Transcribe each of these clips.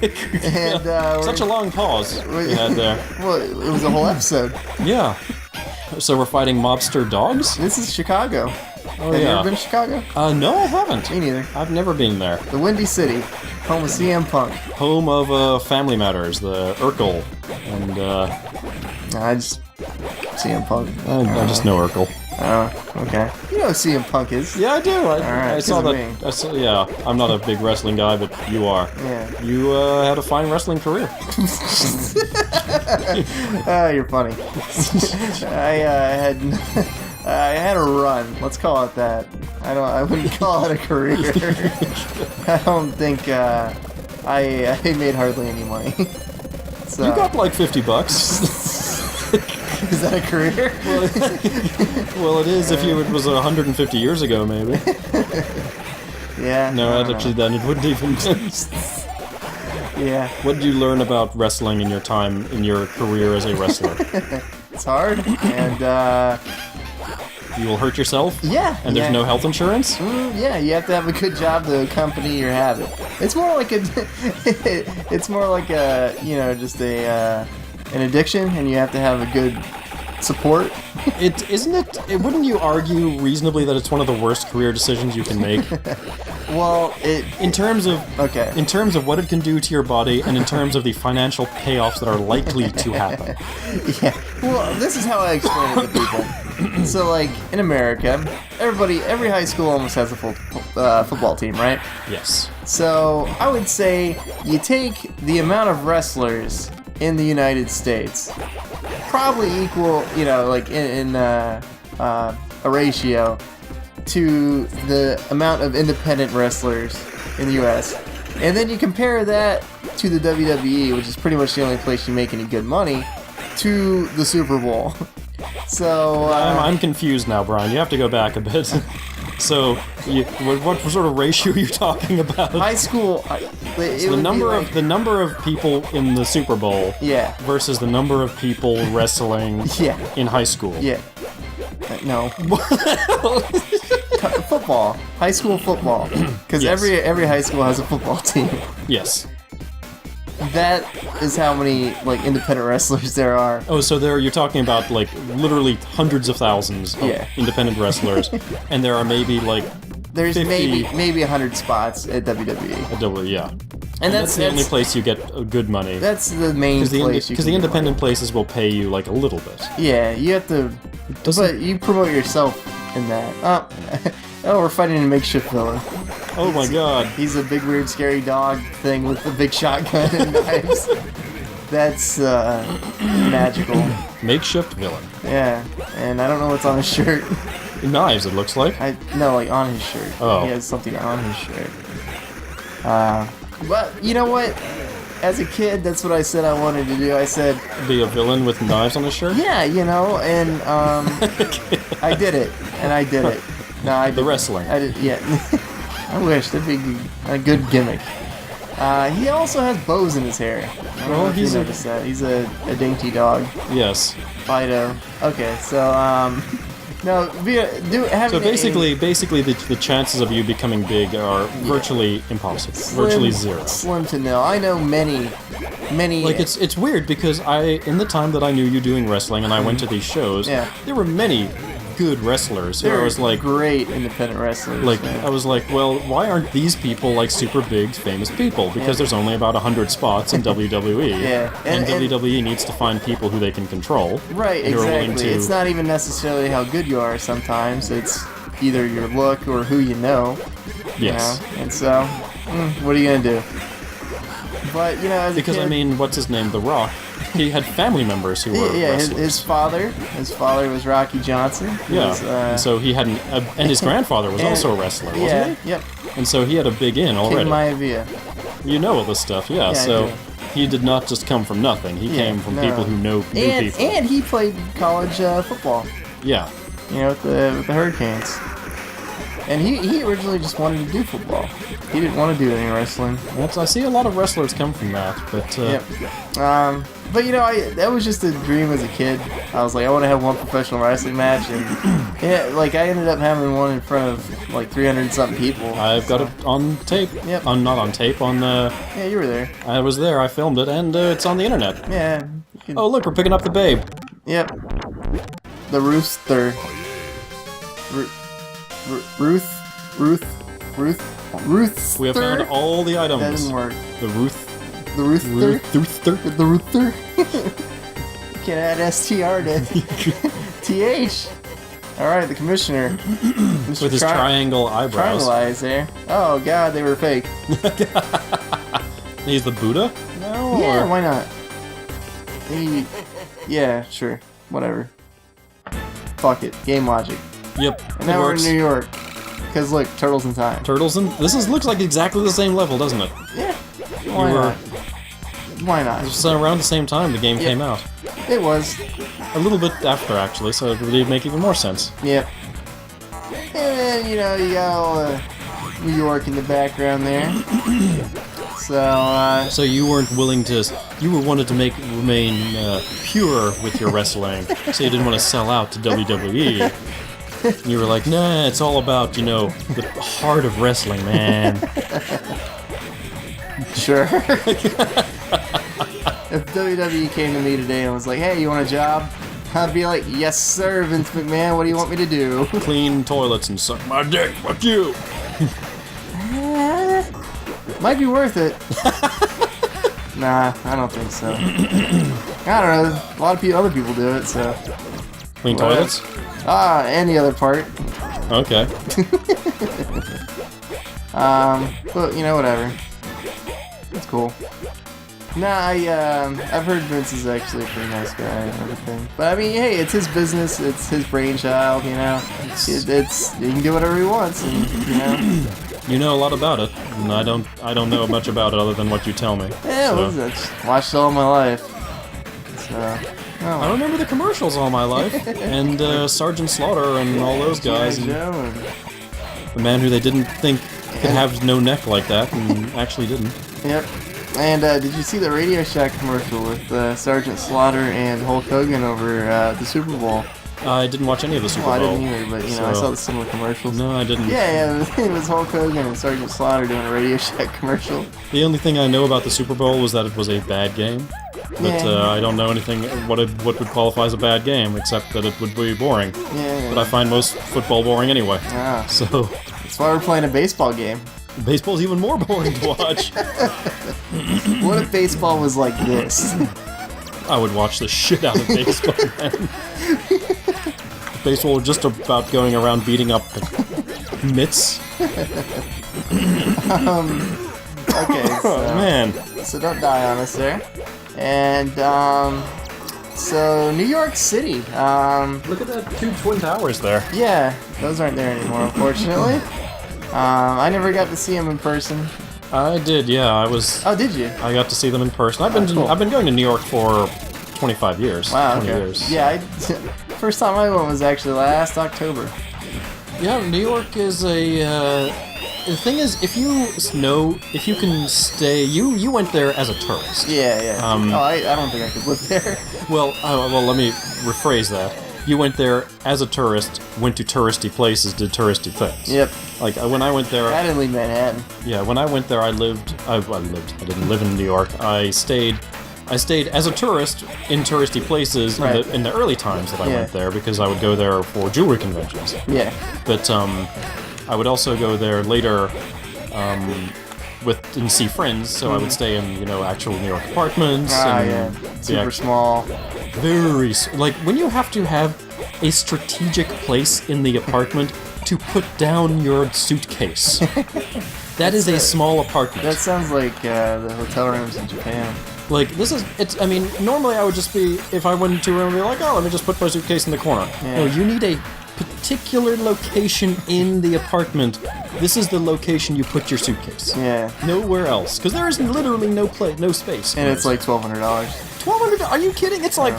And Such a long pause we had there. Well, it was a whole episode. Yeah. So we're fighting mobster dogs? This is Chicago. Oh, Have you yeah. ever been to Chicago? No, I haven't. Me neither. I've never been there. The Windy City, home of CM Punk. Home of Family Matters, the Urkel, and Nah, I just CM Punk. I just know Urkel. Oh, okay. You know who CM Punk is? Yeah, I do. right, I saw 'cause of that. me. I saw, yeah, I'm not a big wrestling guy, but you are. Yeah. You had a fine wrestling career. Oh, you're funny. I had a run. Let's call it that. I wouldn't call it a career. I don't think I made hardly any money. So You got like $50. is that a career? Well, it is if it was 150 years ago, maybe. Yeah. No, I don't actually, know. then it wouldn't even. Yeah. What did you learn about wrestling in your time in your career as a wrestler? It's hard, and You will hurt yourself. yeah. And there's yeah. no health insurance. Yeah, you have to have a good job to accompany your habit. It's more like it's more like just an addiction, and you have to have a good support. It isn't it. Wouldn't you argue reasonably that it's one of the worst career decisions you can make Well, in terms of okay. in terms of what it can do to your body, and in terms of the financial payoffs that are likely to happen. Yeah. Well, this is how I explain it to people. So, like in America, every high school almost has a full football team, right? Yes. So I would say you take the amount of wrestlers in the United States, probably equal, like in a ratio to the amount of independent wrestlers in the U.S. And then you compare that to the WWE, which is pretty much the only place you make any good money, to the Super Bowl. So I'm confused now, Brian. You have to go back a bit. So, what sort of ratio are you talking about? high school, The number of people in the Super Bowl yeah, versus the number of people wrestling yeah, in high school. yeah. No. Football, high school football, because Yes. every high school has a football team. Yes. That is how many like independent wrestlers there are. Oh, so you're talking about like literally hundreds of thousands of Yeah. independent wrestlers, and there are maybe like There's 50 maybe 100 spots at WWE, a double, yeah. and That's the only that's place you get good money. that's the main place. Because the independent places will pay you like a little bit. Yeah, you have to, but you promote yourself in that. Oh, we're fighting a makeshift villain. Oh my god. He's a big, weird, scary dog thing with the big shotgun and knives. That's magical. Makeshift villain. Yeah, and I don't know what's on his shirt. Knives, it looks like. No, like on his shirt. Oh. He has something on his shirt. But you know what? As a kid, that's what I said I wanted to do. I said, Be a villain with knives on his shirt? yeah, and I did it, and I did it. No, I did. The wrestling. I did. Yeah. I wish that'd be a good gimmick. He also has bows in his hair. I don't know if you noticed that. He's a dainty dog. Yes. Fido. Okay, so no, So basically the chances of you becoming big are virtually impossible. Virtually zero. Slim to nil. I know many. Like it's weird because in the time that I knew you doing wrestling and I went to these shows, Yeah. there were many good wrestlers. They're I was like, great independent wrestlers. man. I was like, well, why aren't these people like super big famous people? Because there's only about 100 spots in WWE. Yeah. And, And- WWE needs to find people who they can control. Right, and who are willing exactly. to- It's not even necessarily how good you are sometimes. It's either your look or who you know. you Yes. know? And so, what are you going to do? But, as Because a kid, I mean, what's his name? The Rock. He had family members who were yeah, his wrestlers. his father was Rocky Johnson. He Yeah. was, and so he had and his grandfather was and- also a wrestler, wasn't yeah, he? yep. And so he had a big in King already. Maivia. You know all this stuff, yeah. I So do. he did not just come from nothing. He Yeah, came from no. people who knew people. And he played college football. Yeah. With the Hurricanes. And he originally just wanted to do football. He didn't want to do any wrestling. I see a lot of wrestlers come from that, but Yep. But you know, that was just a dream as a kid. I was like, I want to have one professional wrestling match, and yeah, like I ended up having one in front of like 300 something people. I've got it on tape. Yep. Not on tape, on Yeah, you were there. I was there, I filmed it, and it's on the internet. Yeah. You can- Oh, look, we're picking up the babe. Yep. The rooster. Ruth. We have found all the That items. didn't work. The Ruth. The rooster. Ruther. The rooster. You can add STR to TH. Alright, the commissioner. Mr. With his triangle eyebrows. Triangle eyes there. Oh god, they were fake. He's the Buddha? No. Yeah, or- why not? Yeah, sure. Whatever. Fuck it. Game logic. Yep. And it now we're in works. New York. Because look, Turtles in Time. Turtles and looks like exactly the same level, doesn't it? Yeah. Why were- not? Why not? It's around the same time the game Yep. came out. It was. A little bit after, actually, so it would make even more sense. Yep. And then, you know, you got all New York in the background there. So, So you weren't willing to, you wanted to remain pure with your wrestling, so you didn't want to sell out to WWE. You were like, nah, it's all about, the heart of wrestling, man. sure. If WWE came to me today and was like, hey, you want a job? I'd be like, yes, sir, Vince McMahon, what do you want me to do? Clean toilets and suck my dick, fuck you. Might be worth it. Nah, I don't think so. I don't know. A lot of other people do it, so. Clean Well, toilets? Any other part. Okay. But you know, whatever. It's cool. Nah, I've heard Vince is actually a pretty nice guy and everything. But I mean, hey, it's his business. It's his brainchild. You know, it's he can do whatever he wants. And, you know, You know a lot about it, and I don't know much about it other than what you tell me. yeah, So- what is that? Just watched it all my life. So, I remember the commercials all my life, and Sergeant Slaughter and all those guys, G.I. and Joe and the man who they didn't think could have no neck like that, and actually didn't. yep. And did you see the Radio Shack commercial with Sergeant Slaughter and Hulk Hogan over the Super Bowl? I didn't watch any of the Super Well, I Bowl. didn't either, but you know, I so- saw the similar commercials. No, I didn't. Yeah, it was Hulk Hogan and Sergeant Slaughter doing a Radio Shack commercial. The only thing I know about the Super Bowl was that it was a bad game, but Yeah. I don't know anything what would qualify as a bad game, except that it would be boring. Yeah, But I find most football boring anyway. ah, So that's why we're playing a baseball game. baseball's even more boring to watch. What if baseball was like this? I would watch the shit out of baseball, man. Baseball was just about going around beating up mitts. Okay, Oh, man. so don't die on us there. And so New York City. Look at that two twin towers there. Yeah, those aren't there anymore, unfortunately. I never got to see them in person. I did, yeah. Oh, did you? I got to see them in person. cool. I've been going to New York for 25 years. Wow. 20 Okay. years. Yeah, first time I went was actually last October. Yeah, New York is a. The thing is, if you can stay, you went there as a tourist. Yeah, yeah. I don't think I could live there. Well, let me rephrase that. You went there as a tourist, went to touristy places, did touristy things. Yep. Like when I went there, I didn't leave Manhattan. yeah, when I went there, I didn't live in New York. I stayed as a tourist in touristy places Right. in the early times that I Yeah. went there because I would go there for jewelry conventions. Yeah. But I would also go there later and see friends, so I would stay in actual New York apartments. Ah, and yeah. Super yeah, small. like when you have to have a strategic place in the apartment to put down your suitcase. That is a small apartment. That sounds like the hotel rooms in Japan. Like I mean, normally I would just be, if I went into a room, I'd be like, oh, let me just put my suitcase in the corner. Yeah. No, you need a particular location in the apartment. This is the location you put your suitcase. Yeah. Nowhere else, because there is literally no space. And it's like $1,200. $1,200. Are you kidding? It's like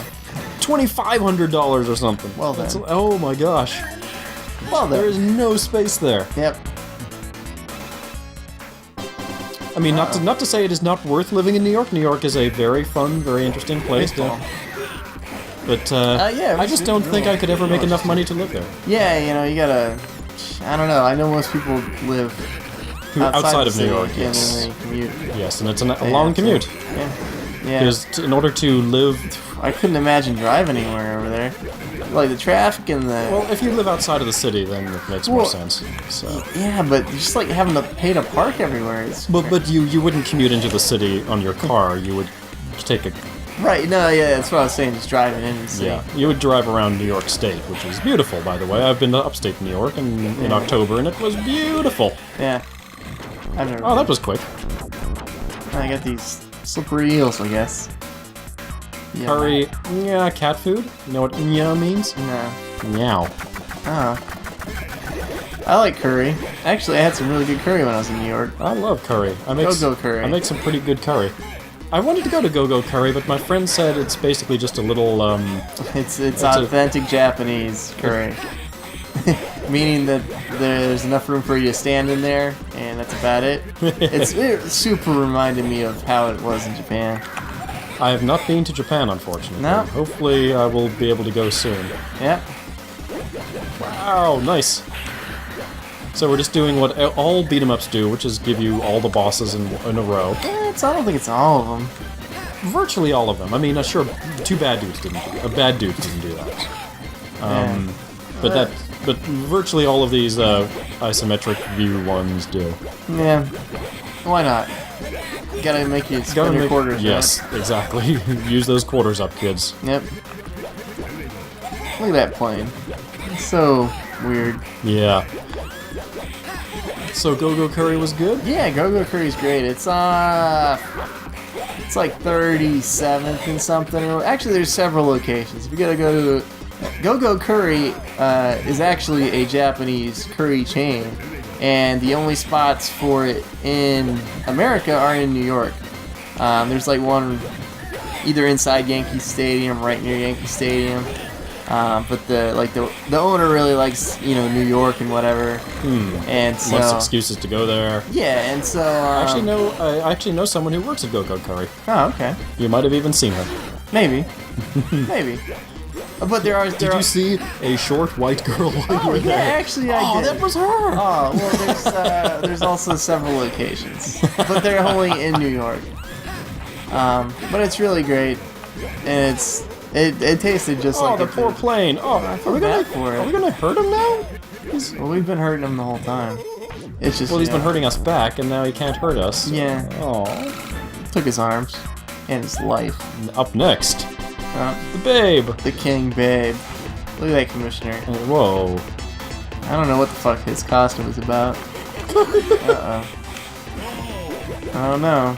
$2,500 or something. Well then. Oh my gosh. Well, There is no space there. Yep. I mean, not to say it is not worth living in New York. New York is a very fun, very interesting place. But yeah, I just don't think I could ever make enough money to live there. Yeah, you know, you gotta. I don't know. I know most people live Outside the of New city, York, and yes. then they commute. Yes, and it's a long commute. Yeah. Yeah. Because in order to live, I couldn't imagine driving anywhere over there. Like the traffic and the. well, if you live outside of the city, then it makes more sense. So, Yeah, but just like having to pay to park everywhere is. but you wouldn't commute into the city on your car. You would take a Right. No. Yeah. That's what I was saying. Just driving in the city. yeah. You would drive around New York State, which is beautiful, by the way. I've been to upstate New York in October, and it was beautiful. Yeah. I've never. Oh, that was quick. I got these slippery eels, I guess. Yeah. Curry, yeah, cat food. You know what nya means? No. Meow. Oh. I like curry. Actually, I had some really good curry when I was in New York. I love curry. Go-Go curry. I make some pretty good curry. I wanted to go to Go-Go Curry, but my friend said it's basically just a little, It's authentic Japanese curry. Meaning that there's enough room for you to stand in there, and that's about it. It super reminded me of how it was in Japan. I have not been to Japan, unfortunately. No. Hopefully I will be able to go soon. Yep. Wow, nice. So we're just doing what all beat-em-ups do, which is give you all the bosses in a row. I don't think it's all of them. Virtually all of them. I mean, sure, bad dudes didn't do that. But virtually all of these isometric view ones do. Yeah. Why not? Gotta make you spend your quarters. Yes, exactly. Use those quarters up, kids. Yep. Look at that plane. It's so weird. Yeah. So Go-Go Curry was good? Yeah, Go-Go Curry's great. It's like 37th and something. Actually, there's several locations. If you gotta go to Go-Go Curry is actually a Japanese curry chain, and the only spots for it in America are in New York. There's like one either inside Yankee Stadium, right near Yankee Stadium. But the owner really likes New York and whatever, and so Less excuses to go there. yeah, and so I actually know someone who works at Go-Go Curry. Oh, okay, You might have even seen her. maybe, maybe. But there are. Did you see a short white girl while you were Yeah, there? actually, I did. that was her! Oh well, there's also several locations, but they're only in New York. But it's really great, and it tasted just like the poor food. plane. Oh, feel bad for it. Are we gonna hurt him now? Well, we've been hurting him the whole time. It's just Well, he's been hurting us back, and now he can't hurt us. Yeah, Oh. took his arms and his life. Up next, Uh, the babe. the King Babe. Look at that commissioner. Whoa. I don't know what the fuck his costume is about. Uh-oh. I don't know.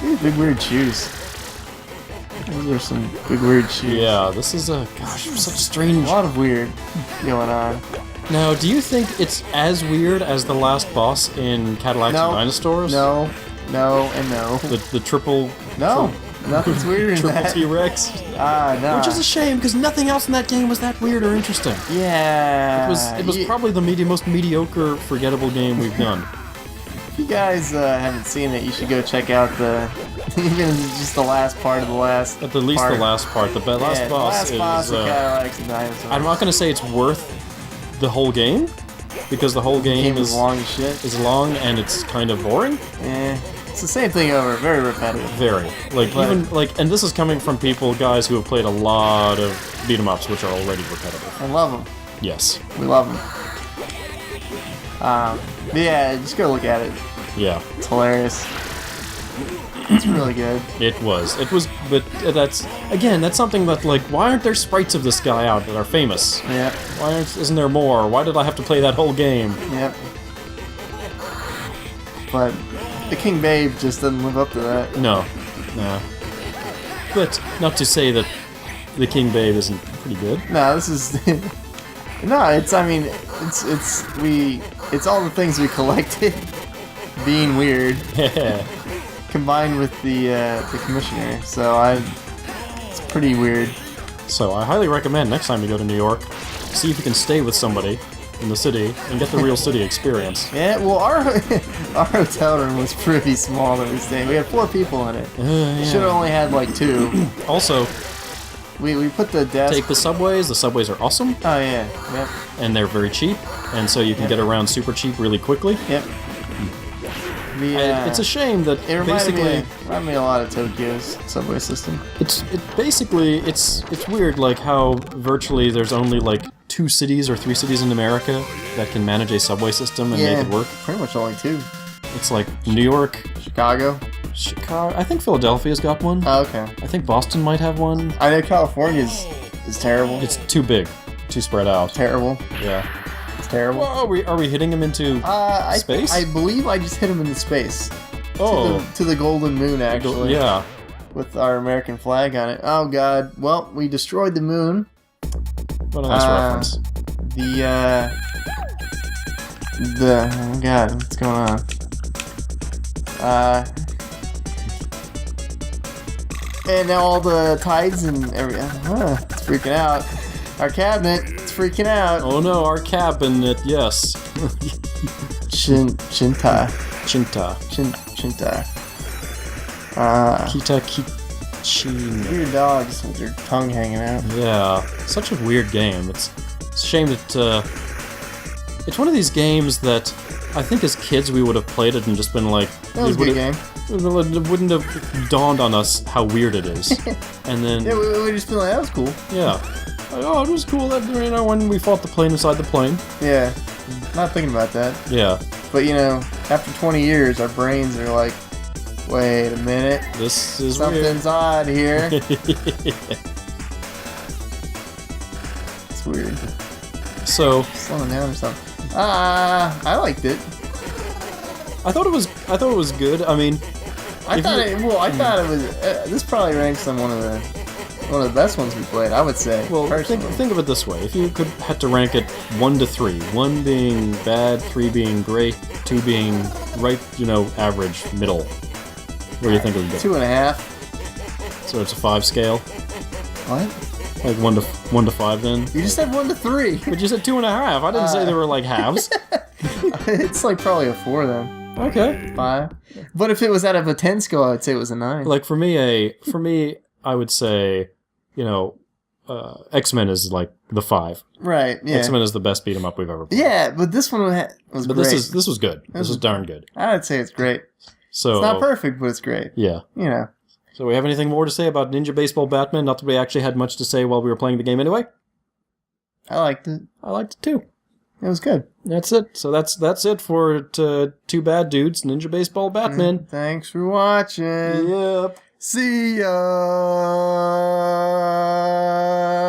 These big weird shoes. Those are some big weird shoes. Yeah, this is such A strange. lot of weird going on. Now, do you think it's as weird as the last boss in Cadillacs No. and Dinosaurs? No, and no. The triple. No, nothing's weird in Triple that. T-Rex. No. Which is a shame, because nothing else in that game was that weird or interesting. Yeah. It was probably the most mediocre, forgettable game we've done. If you guys haven't seen it, you should go check out even just the last part of the last. At the least part. the last part. The last Yeah, boss the last boss is. of Cadillacs and Dinosaurs. I'm not going to say it's worth the whole game, because the whole game Game is long as shit. is long and it's kind of boring. It's the same thing over. Very repetitive. Very. Like, But- and this is coming from guys who have played a lot of beat 'em ups, which are already repetitive. I love them. Yes. We love them. Yeah, just go look at it. Yeah. It's hilarious. It's really good. It was, but that's something that, like, why aren't there sprites of this guy out that are famous? Yep. Isn't there more? Why did I have to play that whole game? Yep. But the King Babe just doesn't live up to that. No. But not to say that the King Babe isn't pretty good. No, this is no. It's all the things we collected being weird combined with the commissioner. So it's pretty weird. So I highly recommend next time you go to New York, see if you can stay with somebody in the city and get the real city experience. Yeah, well, our our hotel room was pretty small that we stayed. We had 4 people in it. Yeah. Should have only had like 2. Also, We put the desk. take the subways. The subways are awesome, Oh yeah. Yep. and they're very cheap, and so you can get around super cheap really quickly. Yep. It's a shame that It reminded basically me a lot of Tokyo's subway system. it's weird like how virtually there's only like 2 cities or 3 cities in America that can manage a subway system and make it work. Pretty much only 2. It's like New York, Chicago. Chicago. I think Philadelphia's got one. Oh, okay. I think Boston might have one. I know California's is terrible. It's too big, too spread out. terrible. Yeah. It's terrible. Whoa, are we hitting him into space? I believe I just hit him into space. oh, To the golden moon, actually. yeah. With our American flag on it. Oh god. Well, we destroyed the moon. What a nice reference. Oh god, what's going on? And now all the tides and everything. It's freaking out. Our cabinet, it's freaking out. Oh no, our cabinet, yes. Shinta. Chinta. Shinta. Kita Kichin. Weird dogs with their tongue hanging out. Yeah. Such a weird game. It's a shame that, it's one of these games that I think as kids we would have played it and just been like... That was a good game. It wouldn't have dawned on us how weird it is. And then... Yeah, we just been like, that was cool. Yeah. Like, oh, it was cool that, you know, when we fought the plane inside the plane. Yeah. Not thinking about that. Yeah. But, you know, after 20 years, our brains are like, wait a minute. This is Something's odd here. It's weird. So, Slowing down or something. I liked it. I thought it was good. I mean, I thought it was. This probably ranks on one of the best ones we played. I would say. well, think of it this way: if you had to rank it 1 to 3, 1 being bad, 3 being great, 2 being right, you know, average, middle, where do you think it would go? 2.5. So it's a 5 scale, What? like 1 to 5. Then, You just said 1 to 3. but you said 2.5. I didn't say they were like halves. It's like probably a 4 then. Okay. 5. But if it was out of a 10 scale, I'd say it was a 9. Like for me, I would say, you know, X-Men is like the 5. Right. Yeah. X-Men is the best beat 'em up we've ever played. Yeah, but this one was But great. this was good. This was darn good. I'd say it's great. So It's not perfect, but it's great. yeah. You know. So we have anything more to say about Ninja Baseball Batman? Not that we actually had much to say while we were playing the game anyway. I liked it. I liked it too. It was good. That's it. So that's it for Two Bad Dudes Ninja Baseball Batman. Thanks for watching. Yep. See ya.